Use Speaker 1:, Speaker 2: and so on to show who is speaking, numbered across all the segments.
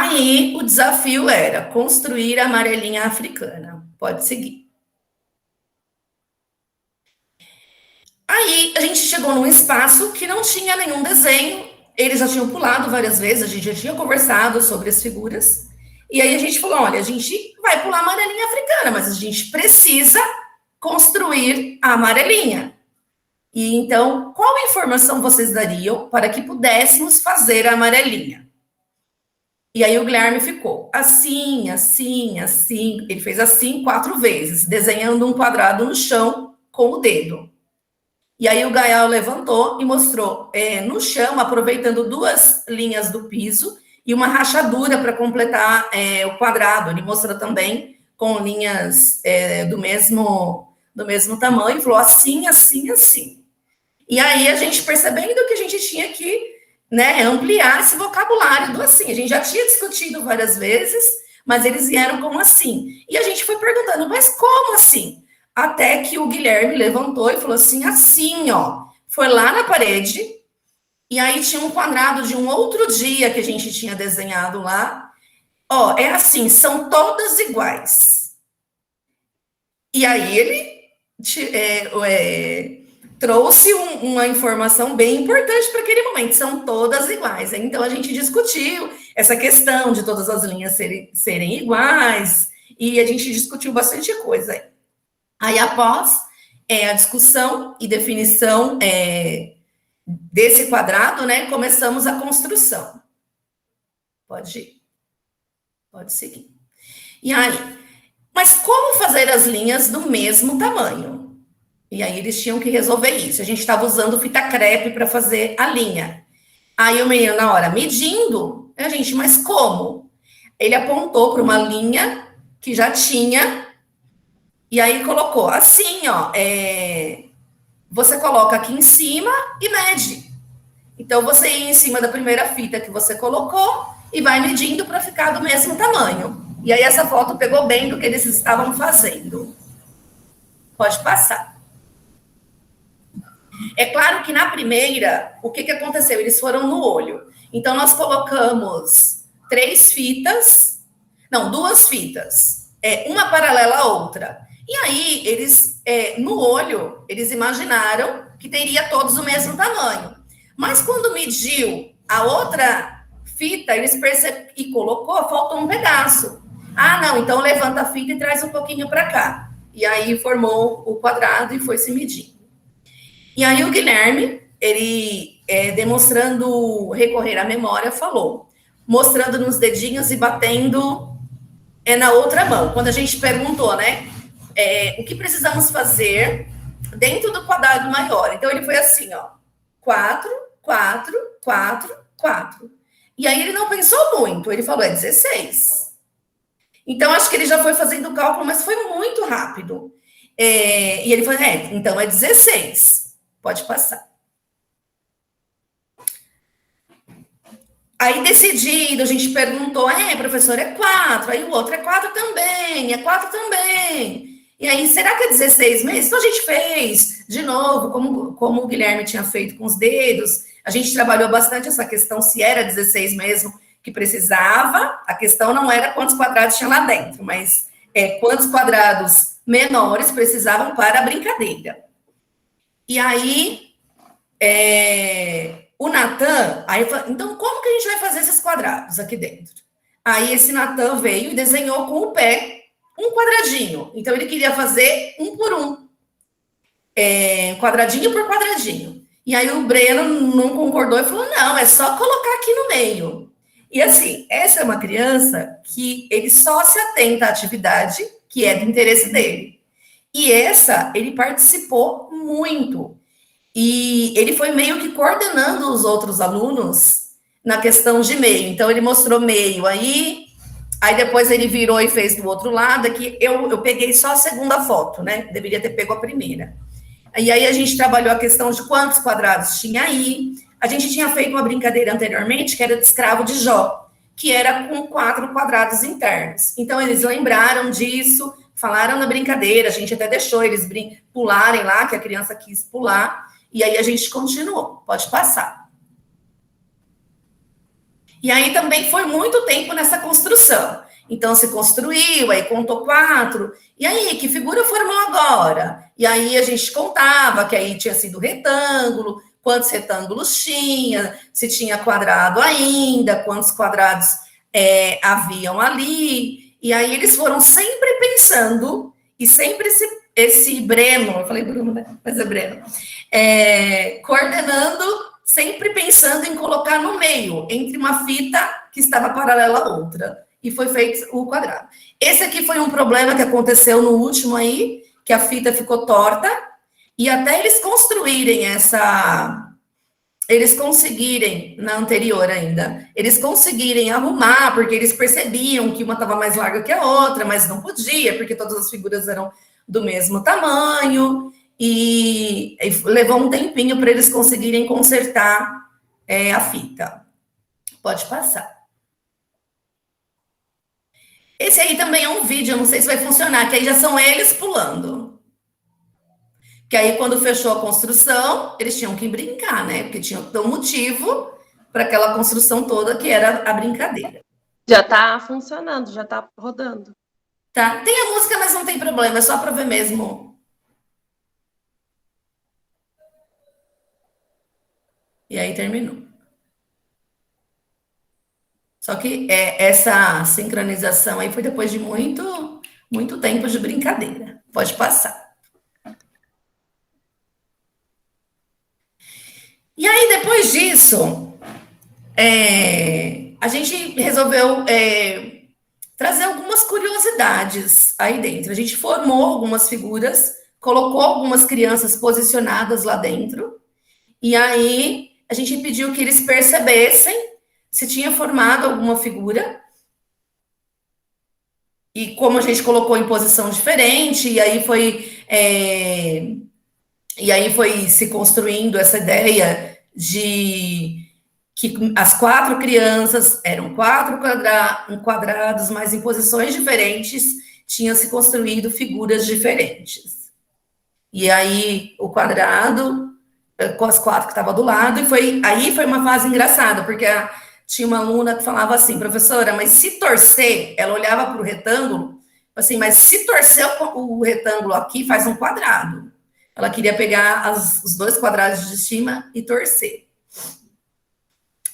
Speaker 1: Aí o desafio era construir a amarelinha africana. Pode seguir. Aí a gente chegou num espaço que não tinha nenhum desenho. Eles já tinham pulado várias vezes, a gente já tinha conversado sobre as figuras. E aí a gente falou: olha, a gente vai pular a amarelinha africana, mas a gente precisa construir a amarelinha. E então, qual informação vocês dariam para que pudéssemos fazer a amarelinha? E aí o Guilherme ficou assim, assim, assim. Ele fez assim 4 vezes, desenhando um quadrado no chão com o dedo. E aí o Gael levantou e mostrou no chão, aproveitando 2 linhas do piso e uma rachadura para completar o quadrado. Ele mostrou também com linhas do mesmo tamanho, e falou assim, assim, assim. E aí a gente percebendo que a gente tinha que ampliar esse vocabulário do assim. A gente já tinha discutido várias vezes, mas eles vieram com assim. E a gente foi perguntando, mas como assim? Até que o Guilherme levantou e falou assim, assim, ó. Foi lá na parede, e aí tinha um quadrado de um outro dia que a gente tinha desenhado lá. Ó, é assim, são todas iguais. E aí ele trouxe uma informação bem importante para aquele momento. São todas iguais. Então a gente discutiu essa questão de todas as linhas serem iguais, e a gente discutiu bastante coisa aí. Aí, após a discussão e definição desse quadrado, começamos a construção. Pode ir. Pode seguir. E aí, mas como fazer as linhas do mesmo tamanho? E aí eles tinham que resolver isso. A gente estava usando fita crepe para fazer a linha. Aí o menino, na hora, medindo, a gente, mas como? Ele apontou para uma linha que já tinha. E aí colocou assim, ó, você coloca aqui em cima e mede. Então, você ia em cima da primeira fita que você colocou e vai medindo para ficar do mesmo tamanho. E aí essa foto pegou bem do que eles estavam fazendo. Pode passar. É claro que na primeira, o que aconteceu? Eles foram no olho. Então, nós colocamos 2 fitas, uma paralela à outra. E aí, eles, no olho, eles imaginaram que teria todos o mesmo tamanho. Mas quando mediu a outra fita, eles perceberam e colocou, faltou um pedaço. Ah, não, então levanta a fita e traz um pouquinho para cá. E aí formou o quadrado e foi se medir. E aí o Guilherme, ele demonstrando recorrer à memória, falou, mostrando nos dedinhos e batendo na outra mão. Quando a gente perguntou, o que precisamos fazer dentro do quadrado maior. Então, ele foi assim, ó, 4, 4, 4, 4. E aí, ele não pensou muito, ele falou, 16. Então, acho que ele já foi fazendo o cálculo, mas foi muito rápido. E ele falou, então é 16. Pode passar. Aí, decidido, a gente perguntou, professor, é 4. Aí o outro é 4 também, é 4 também. E aí, será que é 16 meses? Então, a gente fez, de novo, como o Guilherme tinha feito com os dedos, a gente trabalhou bastante essa questão, se era 16 mesmo que precisava. A questão não era quantos quadrados tinha lá dentro, mas quantos quadrados menores precisavam para a brincadeira. E aí, o Natan, aí falou, então, como que a gente vai fazer esses quadrados aqui dentro? Aí, esse Natan veio e desenhou com o pé um quadradinho. Então, ele queria fazer um por um. Quadradinho por quadradinho. E aí, o Breno não concordou e falou, não, é só colocar aqui no meio. E assim, essa é uma criança que ele só se atenta à atividade que é do interesse dele. E essa, ele participou muito. E ele foi meio que coordenando os outros alunos na questão de meio. Então, ele mostrou meio aí depois ele virou e fez do outro lado. Aqui eu peguei só a segunda foto, Deveria ter pego a primeira. E aí a gente trabalhou a questão de quantos quadrados tinha aí. A gente tinha feito uma brincadeira anteriormente, que era de escravo de Jó, que era com 4 quadrados internos. Então, eles lembraram disso, falaram na brincadeira, a gente até deixou eles pularem lá, que a criança quis pular, e aí a gente continuou. Pode passar. E aí também foi muito tempo nessa construção. Então se construiu, aí contou 4. E aí, que figura formou agora? E aí a gente contava que aí tinha sido retângulo, quantos retângulos tinha, se tinha quadrado ainda, quantos quadrados haviam ali. E aí eles foram sempre pensando, e sempre esse Breno, eu falei Bruno, né? Mas é Breno, coordenando, sempre pensando em colocar no meio, entre uma fita que estava paralela à outra. E foi feito o quadrado. Esse aqui foi um problema que aconteceu no último aí, que a fita ficou torta, e até eles construírem eles conseguirem, na anterior ainda, eles conseguirem arrumar, porque eles percebiam que uma estava mais larga que a outra, mas não podia, porque todas as figuras eram do mesmo tamanho, e levou um tempinho para eles conseguirem consertar a fita. Pode passar. Esse aí também é um vídeo, eu não sei se vai funcionar, que aí já são eles pulando. Que aí, quando fechou a construção, eles tinham que brincar, né? Porque tinha um motivo para aquela construção toda, que era a brincadeira.
Speaker 2: Já tá funcionando, já tá rodando.
Speaker 1: Tá? Tem a música, mas não tem problema, é só para ver mesmo. E aí terminou. Só que essa sincronização aí foi depois de muito, muito tempo de brincadeira. Pode passar. E aí, depois disso, a gente resolveu trazer algumas curiosidades aí dentro. A gente formou algumas figuras, colocou algumas crianças posicionadas lá dentro, e aí a gente pediu que eles percebessem se tinha formado alguma figura, e como a gente colocou em posição diferente, e aí foi se construindo essa ideia de que as 4 crianças eram 4 quadrados, mas em posições diferentes tinham se construído figuras diferentes. E aí o quadrado com as 4 que estavam do lado, e aí foi uma fase engraçada, porque tinha uma aluna que falava assim, professora, mas se torcer, ela olhava para o retângulo, assim, mas se torcer o retângulo aqui, faz um quadrado. Ela queria pegar os 2 quadrados de cima e torcer.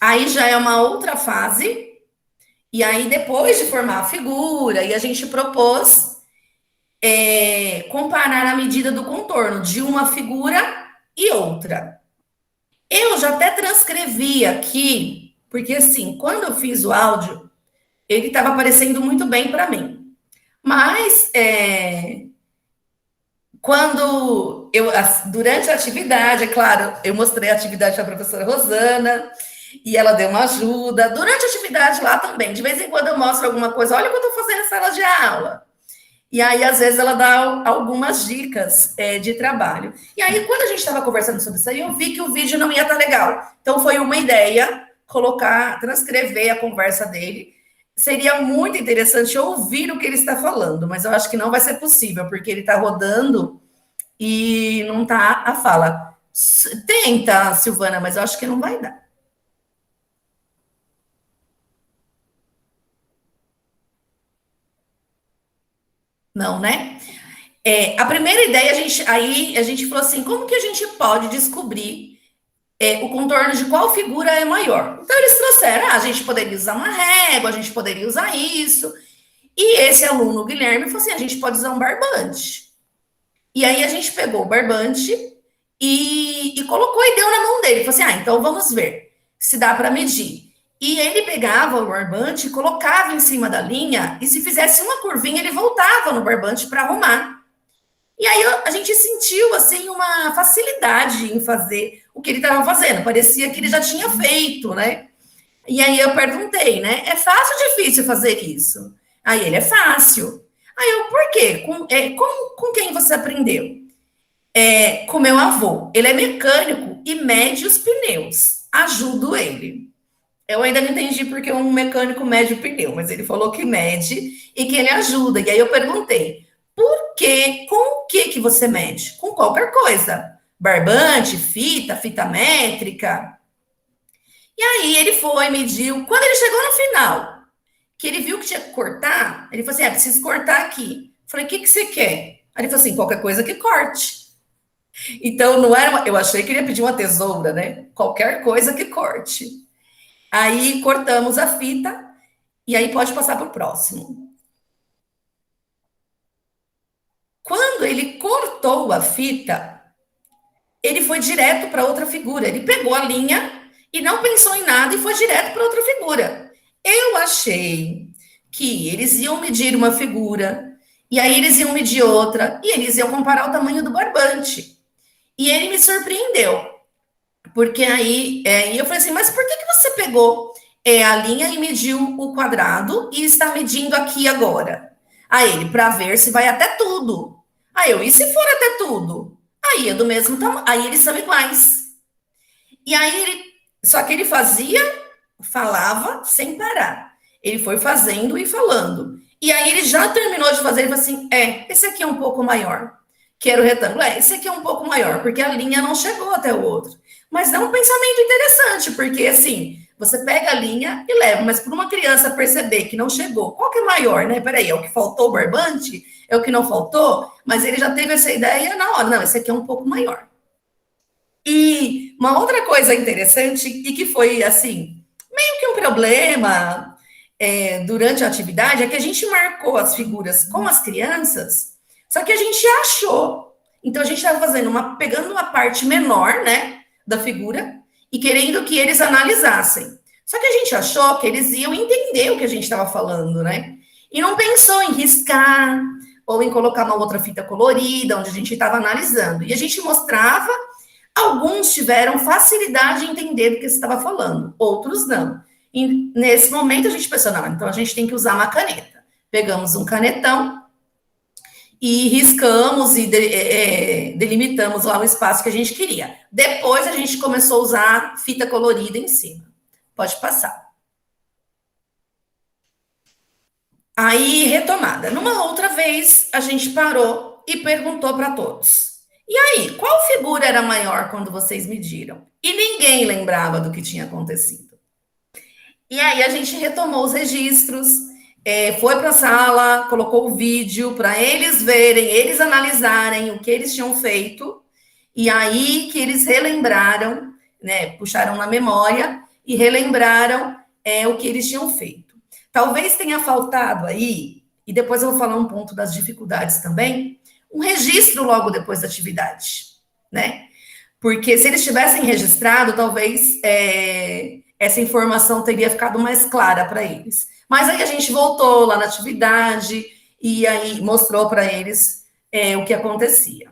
Speaker 1: Aí já é uma outra fase, e aí depois de formar a figura, e a gente propôs comparar a medida do contorno de uma figura e outra. Eu já até transcrevi aqui, porque assim, quando eu fiz o áudio, ele estava aparecendo muito bem para mim. Mas durante a atividade, é claro, eu mostrei a atividade para a professora Rosana, e ela deu uma ajuda. Durante a atividade lá também, de vez em quando eu mostro alguma coisa, olha o que eu estou fazendo na sala de aula. E aí, às vezes, ela dá algumas dicas de trabalho. E aí, quando a gente estava conversando sobre isso aí, eu vi que o vídeo não ia estar legal. Então, foi uma ideia transcrever a conversa dele. Seria muito interessante ouvir o que ele está falando, mas eu acho que não vai ser possível, porque ele está rodando e não está a fala. Tenta, Silvana, mas eu acho que não vai dar. Não, né? A primeira ideia, a gente falou assim, como que a gente pode descobrir o contorno de qual figura é maior? Então, eles trouxeram, a gente poderia usar uma régua, a gente poderia usar isso. E esse aluno, o Guilherme, falou assim, a gente pode usar um barbante. E aí, a gente pegou o barbante e colocou e deu na mão dele. Falou assim, então vamos ver se dá para medir. E ele pegava o barbante, colocava em cima da linha, e se fizesse uma curvinha, ele voltava no barbante para arrumar. E aí a gente sentiu, assim, uma facilidade em fazer o que ele estava fazendo. Parecia que ele já tinha feito, né? E aí eu perguntei, né? É fácil ou difícil fazer isso? Aí ele, é fácil. Aí eu, por quê? Com quem você aprendeu? Com meu avô. Ele é mecânico e mede os pneus. Ajudo ele. Eu ainda não entendi porque um mecânico mede o pneu, mas ele falou que mede e que ele ajuda. E aí eu perguntei, por quê? Com o que você mede? Com qualquer coisa. Barbante, fita métrica. E aí ele foi, mediu. Quando ele chegou no final, que ele viu que tinha que cortar, ele falou assim: preciso cortar aqui. Eu falei: o que você quer? Aí ele falou assim: qualquer coisa que corte. Então não era eu achei que ele ia pedir uma tesoura, né? Qualquer coisa que corte. Aí cortamos a fita e aí pode passar para o próximo. Quando ele cortou a fita, ele foi direto para outra figura. Ele pegou a linha e não pensou em nada e foi direto para outra figura. Eu achei que eles iam medir uma figura, e aí eles iam medir outra, e eles iam comparar o tamanho do barbante. E ele me surpreendeu, porque aí eu falei assim: mas por que você pegou a linha e mediu o quadrado e está medindo aqui agora? Aí ele, para ver se vai até tudo. Aí eu, e se for até tudo? Aí é do mesmo tamanho, aí eles são iguais. E aí só que ele falava sem parar. Ele foi fazendo e falando. E aí ele já terminou de fazer, ele falou assim: esse aqui é um pouco maior. Que era o retângulo. Esse aqui é um pouco maior, porque a linha não chegou até o outro. Mas dá um pensamento interessante, porque assim, você pega a linha e leva, mas para uma criança perceber que não chegou, qual que é maior, né? Peraí, é o que faltou o barbante? É o que não faltou? Mas ele já teve essa ideia na hora. Não, esse aqui é um pouco maior. E uma outra coisa interessante, e que foi assim, meio que um problema durante a atividade, é que a gente marcou as figuras com as crianças, só que a gente achou. Então a gente estava pegando uma parte menor, né, da figura e querendo que eles analisassem. Só que a gente achou que eles iam entender o que a gente estava falando, né? E não pensou em riscar ou em colocar uma outra fita colorida onde a gente estava analisando. E a gente mostrava. Alguns tiveram facilidade em entender do que você estava falando, outros não. E nesse momento a gente pensou: não, então a gente tem que usar uma caneta. Pegamos um canetão e riscamos e delimitamos lá o espaço que a gente queria. Depois a gente começou a usar fita colorida em cima. Pode passar. Aí, retomada. Numa outra vez, a gente parou e perguntou para todos: e aí, qual figura era maior quando vocês mediram? E ninguém lembrava do que tinha acontecido. E aí a gente retomou os registros, foi para a sala, colocou o vídeo para eles verem, eles analisarem o que eles tinham feito, e aí que eles relembraram, né, puxaram na memória e relembraram o que eles tinham feito. Talvez tenha faltado aí, e depois eu vou falar um ponto das dificuldades também, um registro logo depois da atividade, né? Porque se eles tivessem registrado, talvez essa informação teria ficado mais clara para eles. Mas aí a gente voltou lá na atividade e aí mostrou para eles o que acontecia,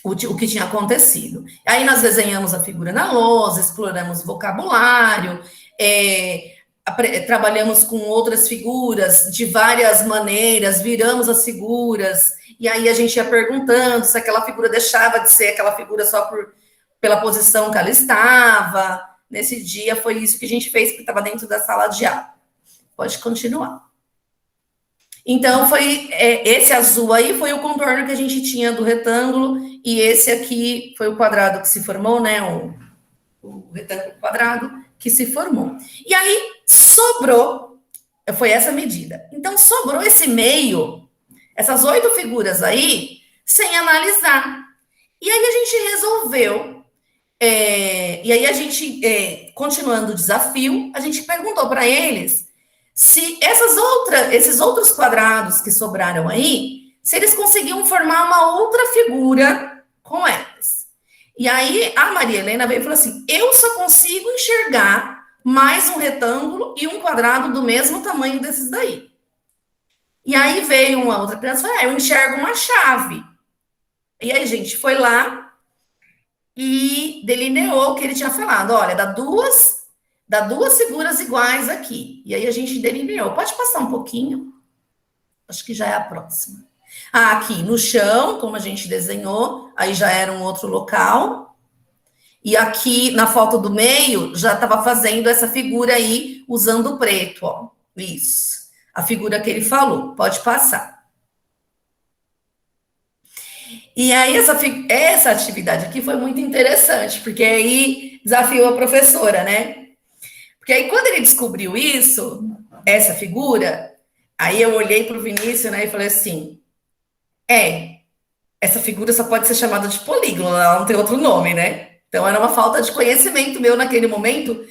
Speaker 1: o que tinha acontecido. Aí nós desenhamos a figura na lousa, exploramos vocabulário, trabalhamos com outras figuras de várias maneiras, viramos as figuras, e aí a gente ia perguntando se aquela figura deixava de ser aquela figura só pela posição que ela estava. Nesse dia foi isso que a gente fez, porque estava dentro da sala de aula. Pode continuar. Então, foi esse azul aí foi o contorno que a gente tinha do retângulo, e esse aqui foi o quadrado que se formou, né? O retângulo quadrado que se formou. E aí sobrou, foi essa medida. Então, sobrou esse meio, essas 8 figuras aí, sem analisar. E aí a gente resolveu, e aí a gente, continuando o desafio, a gente perguntou para eles se esses outros quadrados que sobraram aí, se eles conseguiam formar uma outra figura com elas. E aí a Maria Helena veio e falou assim: eu só consigo enxergar mais um retângulo e um quadrado do mesmo tamanho desses daí. E aí veio uma outra criança e falou: eu enxergo uma chave. E aí a gente foi lá e delineou o que ele tinha falado. Olha, dá duas figuras iguais aqui. E aí a gente delineou. Pode passar um pouquinho? Acho que já é a próxima. Aqui no chão, como a gente desenhou, aí já era um outro local. E aqui na foto do meio, já estava fazendo essa figura aí, usando o preto, ó. Isso. A figura que ele falou. Pode passar. E aí essa atividade aqui foi muito interessante, porque aí desafiou a professora, né? Porque aí, quando ele descobriu isso, essa figura, aí eu olhei para o Vinícius, né, e falei assim, essa figura só pode ser chamada de polígono, ela não tem outro nome, né? Então, era uma falta de conhecimento meu naquele momento,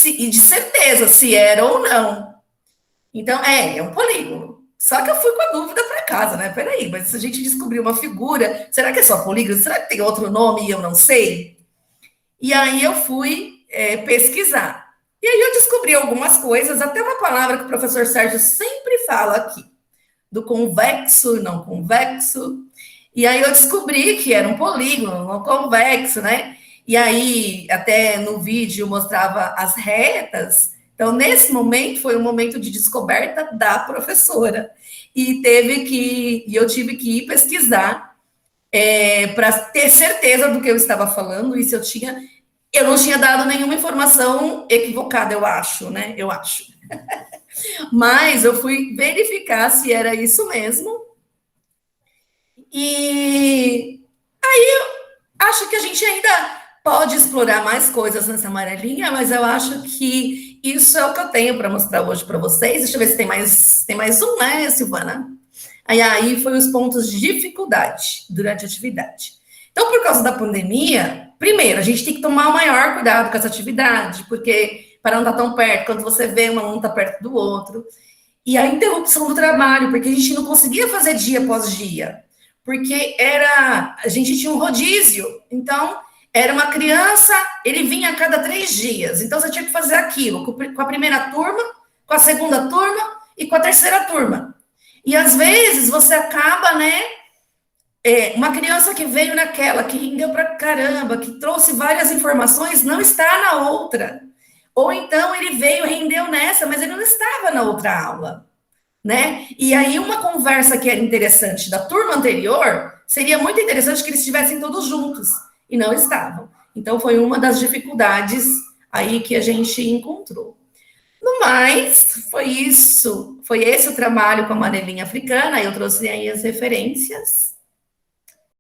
Speaker 1: e de certeza se era ou não. Então, é um polígono. Só que eu fui com a dúvida para casa, né? Peraí, mas se a gente descobrir uma figura, será que é só polígono? Será que tem outro nome e eu não sei? E aí eu fui pesquisar. E aí eu descobri algumas coisas, até uma palavra que o professor Sérgio sempre fala aqui, do convexo e não convexo. E aí eu descobri que era um polígono, não convexo, né? E aí, até no vídeo, mostrava as retas. Então, nesse momento, foi um momento de descoberta da professora. E eu tive que ir pesquisar para ter certeza do que eu estava falando, e se eu não tinha dado nenhuma informação equivocada, eu acho, né? Eu acho. Mas eu fui verificar se era isso mesmo. E acho que a gente ainda pode explorar mais coisas nessa amarelinha, mas eu acho que isso é o que eu tenho para mostrar hoje para vocês. Deixa eu ver se tem mais um, né, Silvana? Aí foi os pontos de dificuldade durante a atividade. Então, por causa da pandemia, primeiro, a gente tem que tomar o maior cuidado com essa atividade, porque para não estar tão perto, quando você vê um aluno está perto do outro. E a interrupção do trabalho, porque a gente não conseguia fazer dia após dia, porque a gente tinha um rodízio, então era uma criança, ele vinha a cada 3 dias, então você tinha que fazer aquilo com a primeira turma, com a segunda turma e com a terceira turma. E às vezes você acaba, né? Uma criança que veio naquela, que rendeu pra caramba, que trouxe várias informações, não está na outra. Ou então ele veio, rendeu nessa, mas ele não estava na outra aula, né? E aí uma conversa que era interessante da turma anterior, seria muito interessante que eles estivessem todos juntos, e não estavam. Então foi uma das dificuldades aí que a gente encontrou. No mais, foi isso. Foi esse o trabalho com a amarelinha africana. Eu trouxe aí as referências.